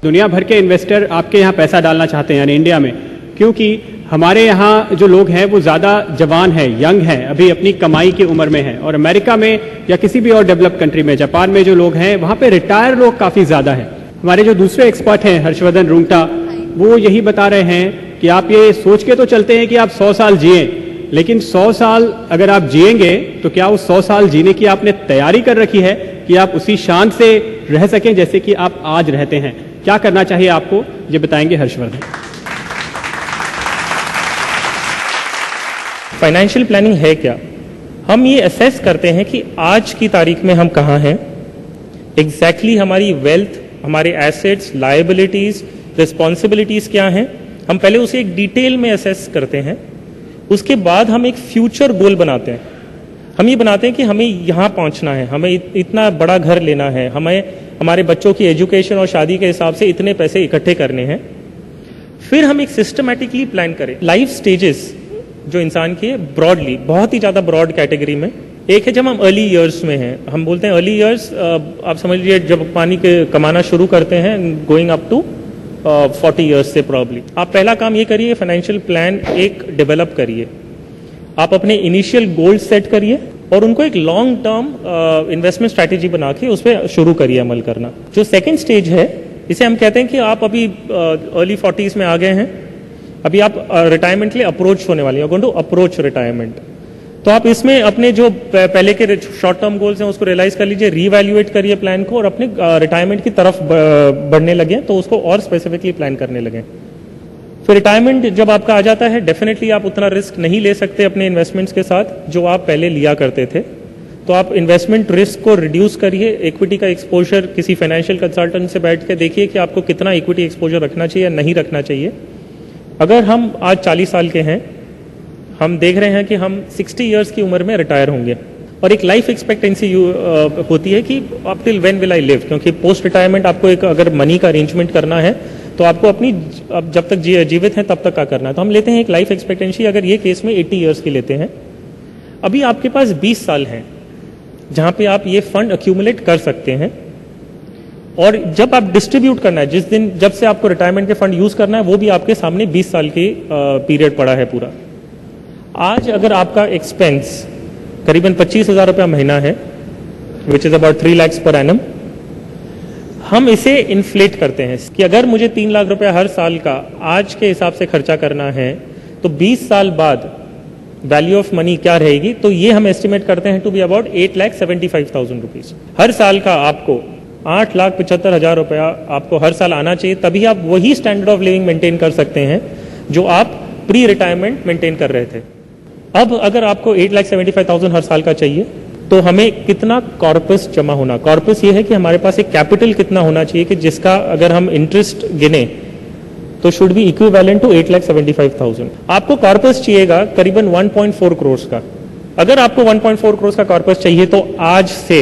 दुनिया भर के इन्वेस्टर आपके यहाँ पैसा डालना चाहते हैं यानी इंडिया में, क्योंकि हमारे यहाँ जो लोग हैं वो ज़्यादा जवान है, यंग है, अभी अपनी कमाई की उम्र में है। और अमेरिका में या किसी भी और डेवलप कंट्री में, जापान में जो लोग हैं वहाँ पे रिटायर लोग काफ़ी ज़्यादा हैं। हमारे जो दूसरे एक्सपर्ट हैं हर्षवर्धन रुंगटा, वो यही बता रहे हैं कि आप ये सोच के तो चलते हैं कि आप 100 साल जिए, लेकिन 100 साल अगर आप जिएंगे तो क्या उस 100 साल जीने की आपने तैयारी कर रखी है कि आप उसी शान से रह सकें जैसे कि आप आज रहते हैं? क्या करना चाहिए आपको, ये बताएंगे हर्षवर्धन। फाइनेंशियल प्लानिंग है क्या? हम ये असेस करते हैं कि आज की तारीख में हम कहाँ हैं, एग्जैक्टली हमारी वेल्थ, हमारे एसेट्स, लायबिलिटीज, रिस्पॉन्सिबिलिटीज क्या हैं। हम पहले उसे एक डिटेल में असेस करते हैं, उसके बाद हम एक फ्यूचर गोल बनाते हैं। हम ये बनाते हैं कि हमें यहाँ पहुँचना है, हमें इतना बड़ा घर लेना है, हमें हमारे बच्चों की एजुकेशन और शादी के हिसाब से इतने पैसे इकट्ठे करने हैं। फिर हम एक सिस्टमैटिकली प्लान करें। लाइफ स्टेजेस जो इंसान की है ब्रॉडली, बहुत ही ज़्यादा ब्रॉड कैटेगरी में, एक है जब हम अर्ली ईयर्स में हैं। हम बोलते हैं अर्ली ईयर्स, आप समझ लीजिए जब पानी के कमाना शुरू करते हैं, गोइंग अप टू 40 ईयर्स से प्रॉब्ली। आप पहला काम ये करिए, फाइनेंशियल प्लान एक डेवलप करिए। आप अपने इनिशियल गोल सेट करिए और उनको एक लॉन्ग टर्म इन्वेस्टमेंट स्ट्रैटेजी बना के उस पर शुरू करिए अमल करना। जो सेकेंड स्टेज है, इसे हम कहते हैं कि आप अभी अर्ली 40s में आ गए हैं, अभी आप रिटायरमेंट के लिए अप्रोच होने वाले हैं, गोइंग टू अप्रोच रिटायरमेंट। तो आप इसमें अपने जो पहले के शॉर्ट टर्म गोल्स हैं उसको रियलाइज कर लीजिए, रीवैल्यूएट करिए प्लान को और अपने रिटायरमेंट की तरफ बढ़ने लगे, तो उसको और स्पेसिफिकली प्लान करने लगे। फिर रिटायरमेंट जब आपका आ जाता है, डेफिनेटली आप उतना रिस्क नहीं ले सकते अपने इन्वेस्टमेंट्स के साथ जो आप पहले लिया करते थे। तो आप इन्वेस्टमेंट रिस्क को रिड्यूस करिए। इक्विटी का एक्सपोजर किसी फाइनेंशियल कंसल्टेंट से बैठ के देखिए कि आपको कितना इक्विटी एक्सपोजर रखना चाहिए या नहीं रखना चाहिए। अगर हम आज 40 साल के हैं, हम देख रहे हैं कि हम 60 ईयर्स की उम्र में रिटायर होंगे और एक लाइफ एक्सपेक्टेंसी होती है कि up till when will I live, क्योंकि पोस्ट रिटायरमेंट आपको एक अगर मनी का अरेंजमेंट करना है तो आपको अपनी जब तक जीवित हैं तब तक का करना है। तो हम लेते हैं एक लाइफ एक्सपेक्टेंसी, अगर ये केस में 80 ईयर्स की लेते हैं। अभी आपके पास 20 साल हैं जहां पे आप ये फंड अक्यूमुलेट कर सकते हैं, और जब आप डिस्ट्रीब्यूट करना है, जिस दिन जब से आपको रिटायरमेंट के फंड यूज करना है, वो भी आपके सामने 20 साल की पीरियड पड़ा है पूरा। आज अगर आपका एक्सपेंस करीबन 25,000 रुपया महीना है, which is about 3 lakhs per annum, हम इसे इन्फ्लेट करते हैं कि अगर मुझे 3 लाख रुपया हर साल का आज के हिसाब से खर्चा करना है तो 20 साल बाद वैल्यू ऑफ मनी क्या रहेगी। तो ये हम एस्टिमेट करते हैं टू बी अबाउट 8,75,000 रुपीज। हर साल का आपको 8,75,000 रुपया आपको हर साल आना चाहिए, तभी आप वही स्टैंडर्ड ऑफ लिविंग मेंटेन कर सकते हैं जो आप प्री रिटायरमेंट मेंटेन कर रहे थे। अब अगर आपको 8,75,000 हर साल का चाहिए तो हमें कितना कॉर्पस जमा होना, कॉर्पस ये है कि हमारे पास एक कैपिटल कितना होना चाहिए कि जिसका अगर हम इंटरेस्ट गिने तो शुड बी इक्विवेलेंट टू 8,75,000। आपको कॉर्पस चाहिएगा करीबन 1.4 करोड़ का। अगर आपको 1.4 करोड़ का कॉर्पस चाहिए तो आज से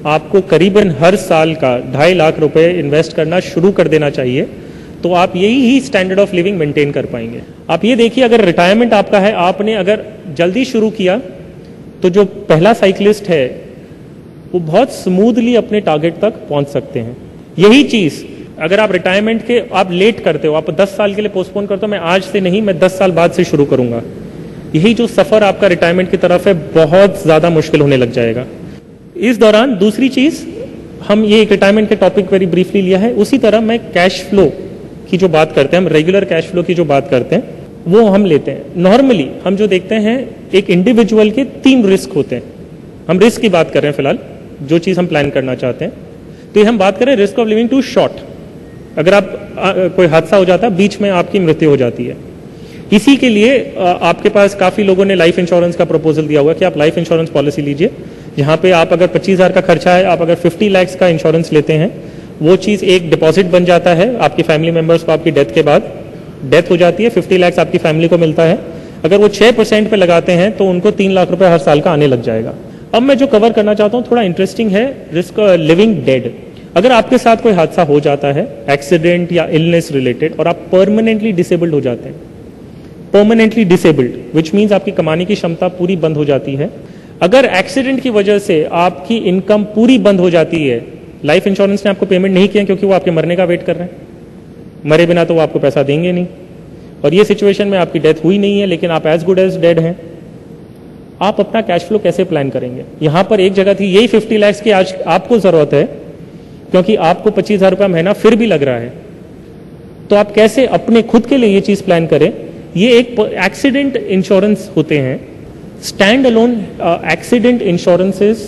आपको करीबन हर साल का 2.5 लाख रुपए इन्वेस्ट करना शुरू कर देना चाहिए, तो आप यही ही स्टैंडर्ड ऑफ लिविंग मेंटेन कर पाएंगे। आप ये देखिए, अगर रिटायरमेंट आपका है, आपने अगर जल्दी शुरू किया तो जो पहला साइकिलिस्ट है वो बहुत स्मूथली अपने टारगेट तक पहुंच सकते हैं। यही चीज अगर आप रिटायरमेंट के आप लेट करते हो, आप 10 साल के लिए पोस्टपोन करते हो, मैं आज से नहीं, मैं 10 साल बाद से शुरू करूंगा, यही जो सफर आपका रिटायरमेंट की तरफ है बहुत ज्यादा मुश्किल होने लग जाएगा। इस दौरान दूसरी चीज, हम ये एक रिटायरमेंट के टॉपिक वेरी ब्रीफली लिया है, उसी तरह मैं कैश फ्लो की जो बात करते हैं, हम रेगुलर कैश फ्लो की जो बात करते हैं वो हम लेते हैं। नॉर्मली हम जो देखते हैं, एक इंडिविजुअल के 3 रिस्क होते हैं। हम रिस्क की बात कर रहे हैं फिलहाल, जो चीज हम प्लान करना चाहते हैं। तो ये हम बात करें risk of living too short, अगर आप कोई हादसा हो जाता है, बीच में आपकी मृत्यु हो जाती है। इसी के लिए आपके पास काफी लोगों ने लाइफ इंश्योरेंस का प्रपोजल दिया हुआ कि आप लाइफ इंश्योरेंस पॉलिसी लीजिए, जहां पे आप अगर 25,000 का खर्चा है, आप अगर 50 lakhs का इंश्योरेंस लेते हैं, वो चीज एक डिपॉजिट बन जाता है आपकी फैमिली मेंबर्स को। आपकी डेथ के बाद डेथ हो जाती है, 50 lakhs आपकी फैमिली को मिलता है। अगर वो 6% पे लगाते हैं तो उनको 3 लाख रुपए हर साल का आने लग जाएगा। अब मैं जो कवर करना चाहता हूँ थोड़ा इंटरेस्टिंग है, रिस्क लिविंग डेड। अगर आपके साथ कोई हादसा हो जाता है, एक्सीडेंट या इलनेस रिलेटेड, और आप परमानेंटली डिसेबल्ड हो जाते हैं, परमानेंटली डिसेबल्ड विच मीन्स आपकी कमाने की क्षमता पूरी बंद हो जाती है। अगर एक्सीडेंट की वजह से आपकी इनकम पूरी बंद हो जाती है, लाइफ इंश्योरेंस ने आपको पेमेंट नहीं किया क्योंकि वो आपके मरने का वेट कर रहे हैं, मरे बिना तो वो आपको पैसा देंगे नहीं, और ये सिचुएशन में आपकी डेथ हुई नहीं है लेकिन आप एज गुड एज डेड हैं, आप अपना कैश फ्लो कैसे प्लान करेंगे? यहां पर एक जगह थी, यही 50 लाख की आज आपको जरूरत है क्योंकि आपको 25,000 रुपया महीना फिर भी लग रहा है, तो आप कैसे अपने खुद के लिए ये चीज प्लान करें? ये एक एक्सीडेंट इंश्योरेंस होते हैं, स्टैंड अलोन एक्सीडेंट इंश्योरेंसेस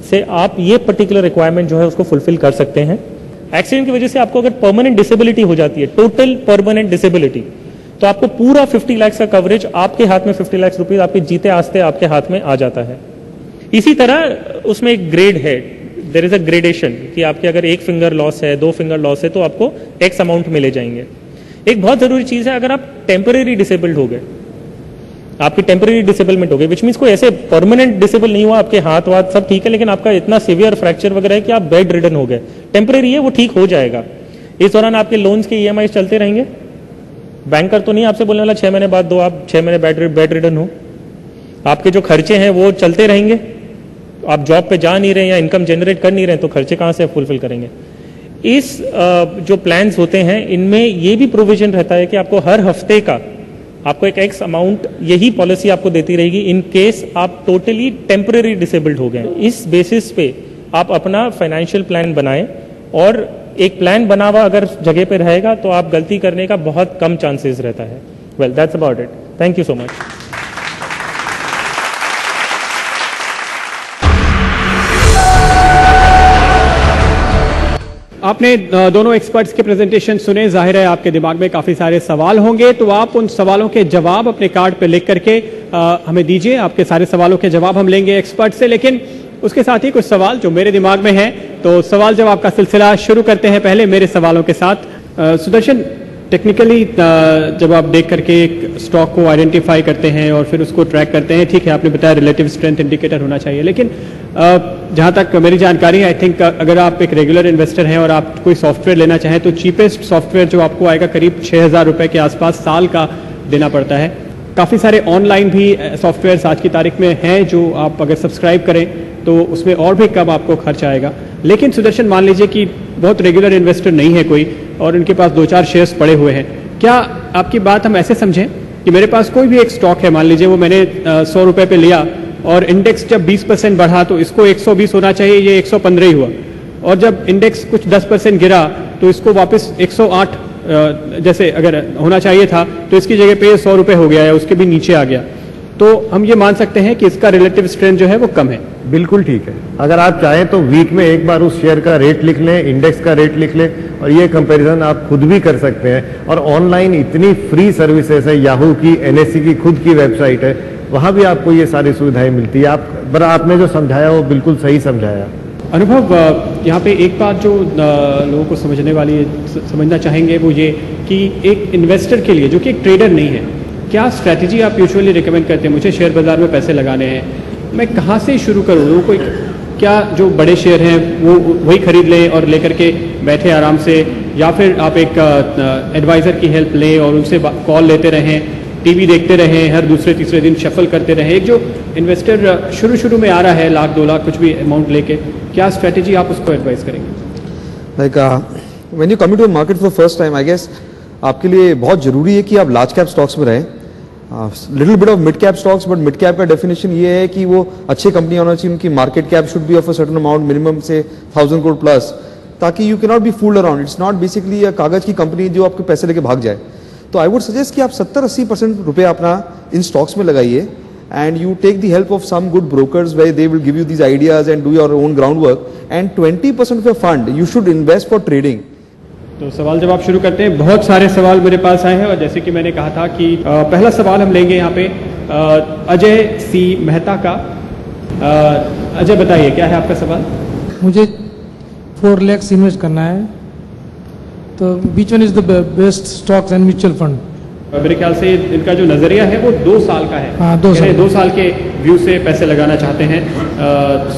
से आप ये पर्टिकुलर रिक्वायरमेंट जो है उसको फुलफिल कर सकते हैं। एक्सीडेंट की वजह से आपको अगर परमानेंट डिसेबिलिटी हो जाती है, टोटल परमानेंट डिसेबिलिटी, तो आपको पूरा 50 लाख का कवरेज आपके हाथ में 50 लाख रुपए आपके जीते आस्ते आपके हाथ में आ जाता है। इसी तरह उसमें एक ग्रेड है, देयर इज अ ग्रेडेशन कि आपके अगर 1 फिंगर लॉस है, 2 फिंगर लॉस है तो आपको एक्स अमाउंट मिले जाएंगे। एक बहुत जरूरी चीज है, अगर आप टेम्परेरी डिसेबल्ड हो गए, आपकी टेम्परेरी डिसेबलमेंट हो गई, विच मीन्स कोई ऐसे परमानेंट डिसेबल नहीं हुआ, आपके हाथ वाथ सब ठीक है लेकिन आपका इतना सीवियर फ्रैक्चर वगैरह है कि आप बेड रिडन हो गए, टेम्परेरी है, वो ठीक हो जाएगा। इस दौरान आपके लोन्स के EMI चलते रहेंगे, बैंकर तो नहीं आपसे बोलने वाला 6 महीने बाद दो, आप 6 महीने बेड रिडन हो, आपके जो खर्चे हैं वो चलते रहेंगे, आप जॉब पे जा नहीं रहे या इनकम जनरेट कर नहीं रहे तो खर्चे कहाँ से फुलफिल करेंगे? इस जो प्लान्स होते हैं इनमें ये भी प्रोविजन रहता है कि आपको हर हफ्ते का आपको एक एक्स अमाउंट यही पॉलिसी आपको देती रहेगी इन केस आप टोटली टेम्पररी डिसेबल्ड हो गए। इस बेसिस पे आप अपना फाइनेंशियल प्लान बनाएं, और एक प्लान बना हुआ अगर जगह पे रहेगा तो आप गलती करने का बहुत कम चांसेस रहता है। Well, that's about it. Thank you so much. आपने दोनों एक्सपर्ट्स के प्रेजेंटेशन सुने, जाहिर है आपके दिमाग में काफी सारे सवाल होंगे, तो आप उन सवालों के जवाब अपने कार्ड पे लिख करके हमें दीजिए। आपके सारे सवालों के जवाब हम लेंगे एक्सपर्ट से, लेकिन उसके साथ ही कुछ सवाल जो मेरे दिमाग में हैं, तो सवाल जवाब का सिलसिला शुरू करते हैं पहले मेरे सवालों के साथ। सुदर्शन, टेक्निकली जब आप देख करके एक स्टॉक को आइडेंटिफाई करते हैं और फिर उसको ट्रैक करते हैं, ठीक है आपने बताया रिलेटिव स्ट्रेंथ इंडिकेटर होना चाहिए, लेकिन जहाँ तक मेरी जानकारी है, आई थिंक अगर आप एक रेगुलर इन्वेस्टर हैं और आप कोई सॉफ्टवेयर लेना चाहें तो चीपेस्ट सॉफ्टवेयर जो आपको आएगा करीब 6,000 रुपये के आसपास साल का देना पड़ता है। काफ़ी सारे ऑनलाइन भी सॉफ्टवेयर आज की तारीख में हैं जो आप अगर सब्सक्राइब करें तो उसमें और भी कम आपको खर्च आएगा। लेकिन सुदर्शन, मान लीजिए कि बहुत रेगुलर इन्वेस्टर नहीं है कोई और उनके पास 2-4 शेयर्स पड़े हुए हैं, क्या आपकी बात हम ऐसे समझें कि मेरे पास कोई भी एक स्टॉक है, मान लीजिए वो मैंने 100 रुपये पे लिया और इंडेक्स जब 20% बढ़ा तो इसको 120 होना चाहिए, ये 115 ही हुआ, और जब इंडेक्स कुछ 10% गिरा तो इसको वापस 108 जैसे अगर होना चाहिए था तो इसकी जगह पे 100 रुपये हो गया या उसके भी नीचे आ गया, तो हम ये मान सकते हैं कि इसका रिलेटिव स्ट्रेंथ जो है वो कम है। बिल्कुल ठीक है। अगर आप चाहें तो वीक में एक बार उस शेयर का रेट लिख लें, इंडेक्स का रेट लिख लें, और ये कंपैरिजन आप खुद भी कर सकते हैं। और ऑनलाइन इतनी फ्री सर्विसेज है, याहू की, NSE की खुद की वेबसाइट है, वहाँ भी आपको ये सारी सुविधाएं मिलती है। आपने जो समझाया वो बिल्कुल सही समझाया। अनुभव, यहाँ पे एक बात जो लोगों को समझना चाहेंगे वो ये कि एक इन्वेस्टर के लिए जो कि एक ट्रेडर नहीं है, क्या स्ट्रैटेजी आप यूजुअली रिकमेंड करते हैं? मुझे शेयर बाजार में पैसे लगाने हैं, मैं कहाँ से शुरू करूँ? लोगों को क्या जो बड़े शेयर हैं वो वही खरीद लें और लेकर के बैठे आराम से, या फिर आप एक एडवाइज़र की हेल्प लें और उनसे कॉल लेते रहें, टीवी देखते रहें, हर दूसरे तीसरे दिन शफल करते रहें? एक जो इन्वेस्टर शुरू में आ रहा है 1,00,000 2,00,000 कुछ भी अमाउंट लेके, क्या स्ट्रैटेजी आप उसको एडवाइस करेंगे? Like when you come to market for first time, I guess आपके लिए बहुत जरूरी है कि आप लार्ज कैप स्टॉक्स में रहें, little bit of mid cap stocks, but mid cap का डेफिनेशन ये है कि वो अच्छी कंपनी होना चाहिए, उनकी market cap should be of a certain amount, minimum से 1,000 करोड़ प्लस, ताकि you can not be fooled around. It's not basically कागज की कंपनी जो आपके पैसे लेके भाग जाए। तो आई वुड सजेस्ट कि आप 70-80% रुपए अपना इन स्टॉक्स में लगाइए, and you take the help of some good brokers where they will give you these ideas and do your own groundwork, and 20% of your fund you should invest for trading. तो सवाल जवाब शुरू करते हैं। बहुत सारे सवाल मेरे पास आए हैं और जैसे कि मैंने कहा था कि पहला सवाल हम लेंगे यहाँ पे अजय सी मेहता का। अजय, बताइए क्या है आपका सवाल? मुझे 4 lakhs इन्वेस्ट करना है, तो which one is the best stocks and mutual fund? मेरे ख्याल से इनका जो नजरिया है वो 2 साल का है। हाँ, 2 साल के व्यू से पैसे लगाना चाहते हैं।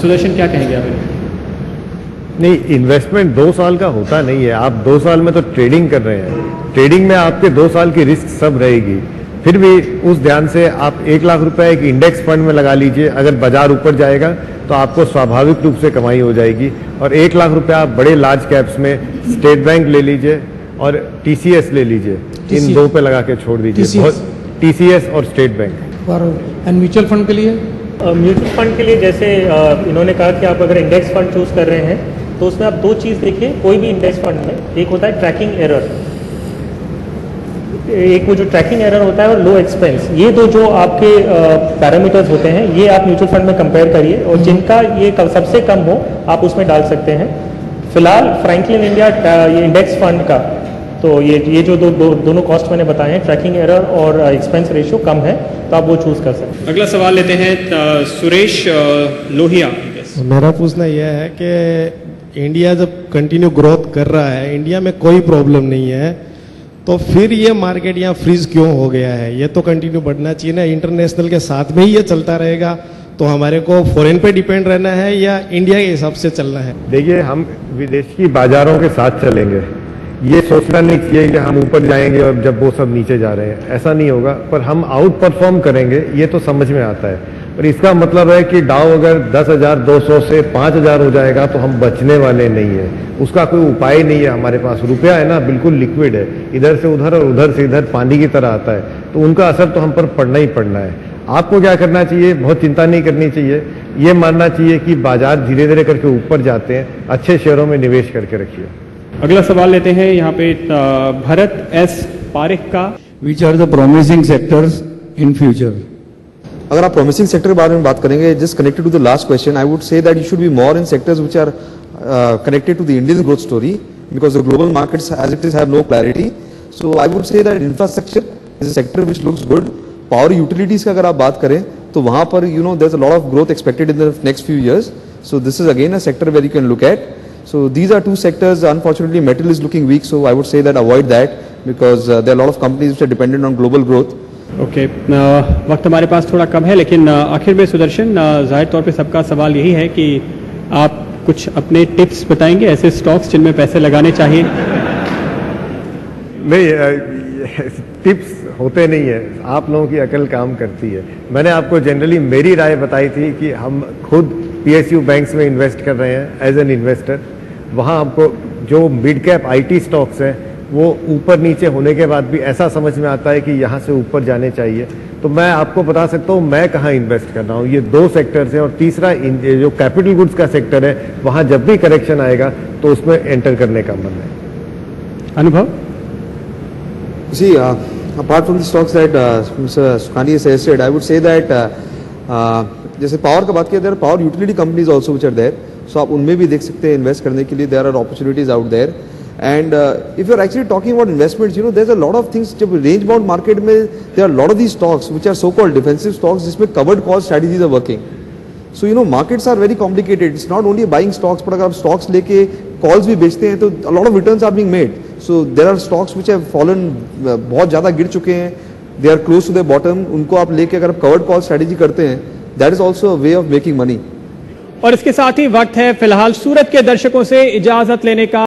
सुदर्शन, क्या कहेंगे आप? नहीं, इन्वेस्टमेंट 2 साल का होता नहीं है। आप 2 साल में तो ट्रेडिंग कर रहे हैं, ट्रेडिंग में आपके 2 साल की रिस्क सब रहेगी। फिर भी उस ध्यान से आप 1,00,000 रुपए एक इंडेक्स फंड में लगा लीजिए, अगर बाजार ऊपर जाएगा तो आपको स्वाभाविक रूप से कमाई हो जाएगी। और 1,00,000 रुपए आप बड़े लार्ज कैप्स में स्टेट बैंक ले लीजिए, और TCS ले लीजिए, इन TCS दो पे लगा के छोड़ दीजिए। TCS बहुत TCS और स्टेट बैंक। और एंड म्यूचुअल फंड के लिए म्यूचुअल फंड के लिए जैसे इन्होंने कहा कि आप अगर इंडेक्स फंड चूज कर रहे हैं तो उसमें आप दो चीज़ देखिए कोई भी इंडेक्स फंड में। एक होता है ट्रैकिंग एरर, एक वो जो ट्रैकिंग एरर होता है और लो एक्सपेंस, ये दो जो आपके पैरामीटर्स होते हैं ये आप म्यूचुअल फंड में कंपेयर करिए और जिनका ये सबसे कम हो आप उसमें डाल सकते हैं। फिलहाल फ्रैंकलिन इंडिया ये इंडेक्स फंड का तो ये जो दोनों कॉस्ट मैंने बताए हैं, ट्रैकिंग एरर और एक्सपेंस रेशियो कम है, तो आप वो चूज कर सकते हैं। अगला सवाल लेते हैं सुरेश लोहिया। मेरा पूछना यह है कि इंडिया जब कंटिन्यू ग्रोथ कर रहा है, इंडिया में कोई प्रॉब्लम नहीं है, तो फिर ये मार्केट यहाँ फ्रीज क्यों हो गया है? ये तो कंटिन्यू बढ़ना चाहिए ना, इंटरनेशनल के साथ में ही ये चलता रहेगा। तो हमारे को फॉरेन पे डिपेंड रहना है या इंडिया के हिसाब से चलना है? देखिए, हम विदेशी बाजारों के साथ चलेंगे, ये सोचना नहीं चाहिए कि हम ऊपर जाएंगे और जब वो सब नीचे जा रहे हैं, ऐसा नहीं होगा। पर हम आउट परफॉर्म करेंगे, ये तो समझ में आता है। और इसका मतलब है कि डाउ अगर 10,200 से 5,000 हो जाएगा तो हम बचने वाले नहीं है, उसका कोई उपाय नहीं है हमारे पास। रुपया है ना, बिल्कुल लिक्विड है, इधर से उधर और उधर से इधर पानी की तरह आता है, तो उनका असर तो हम पर पड़ना ही पड़ना है। आपको क्या करना चाहिए? बहुत चिंता नहीं करनी चाहिए, ये मानना चाहिए कि बाजार धीरे धीरे करके ऊपर जाते हैं, अच्छे शेयरों में निवेश करके रखिए। अगला सवाल लेते हैं यहाँ पे भरत एस पारिक का। Which are the promising sectors in future? अगर आप promising sector के बारे में बात करेंगे, just connected to the last question, I would say that you should be more in sectors which are connected to the Indian growth story, because the global markets as it is have no clarity. So I would say that infrastructure is a sector which looks good. Power utilities का अगर आप बात करें तो वहाँ पर there's a lot of growth expected in the next few years. So this is again a sector where you can look at. So these are two sectors. Unfortunately, metal is looking weak, so I would say that avoid that because there are a lot of companies which are dependent on global growth. Okay, वक्त हमारे पास थोड़ा कम है, लेकिन आखिर में सुदर्शन, जाहिर तौर पे सबका सवाल यही है कि आप कुछ अपने टिप्स बताएंगे ऐसे स्टॉक्स जिनमें पैसे लगाने चाहिए? नहीं, टिप्स होते नहीं है, आप लोगों की अकल काम करती है। मैंने आपको जनरली मेरी राय बताई थी कि हम खुद PSU बैंक्स में इन्वेस्ट कर रहे हैं एज एन इन्वेस्टर। वहाँ आपको जो मिड कैप IT स्टॉक्स हैं वो ऊपर नीचे होने के बाद भी ऐसा समझ में आता है कि यहाँ से ऊपर जाने चाहिए। तो मैं आपको बता सकता हूँ मैं कहाँ इन्वेस्ट कर रहा हूँ, ये दो सेक्टर्स हैं। और तीसरा जो कैपिटल गुड्स का सेक्टर है, वहाँ जब भी करेक्शन आएगा तो उसमें एंटर करने का मन है। अनुभव? See, apart from the stocks that Mr. Sukhani has suggested, I would say that जैसे पावर का बात किया, there are power utility companies also which are there, so आप उनमें भी देख सकते हैं इन्वेस्ट करने के लिए। there are opportunities out there, and if you are actually talking about investments, there's a lot of things. जब range bound market में there are a lot of these stocks which are so called defensive stocks जिसमें covered call strategies are working. So markets are very complicated. It's not only buying stocks, but अगर आप stocks लेके calls भी बेचते हैं तो a lot of returns are being made. So there are stocks which have fallen, बहुत ज़्यादा गिर चुके हैं, they are close to the bottom, उनको आप लेके अगर आप covered call strategy करते हैं, that is also a way of making money. और इसके साथ ही वक्त है फिलहाल सूरत के दर्शकों से इजाजत लेने का।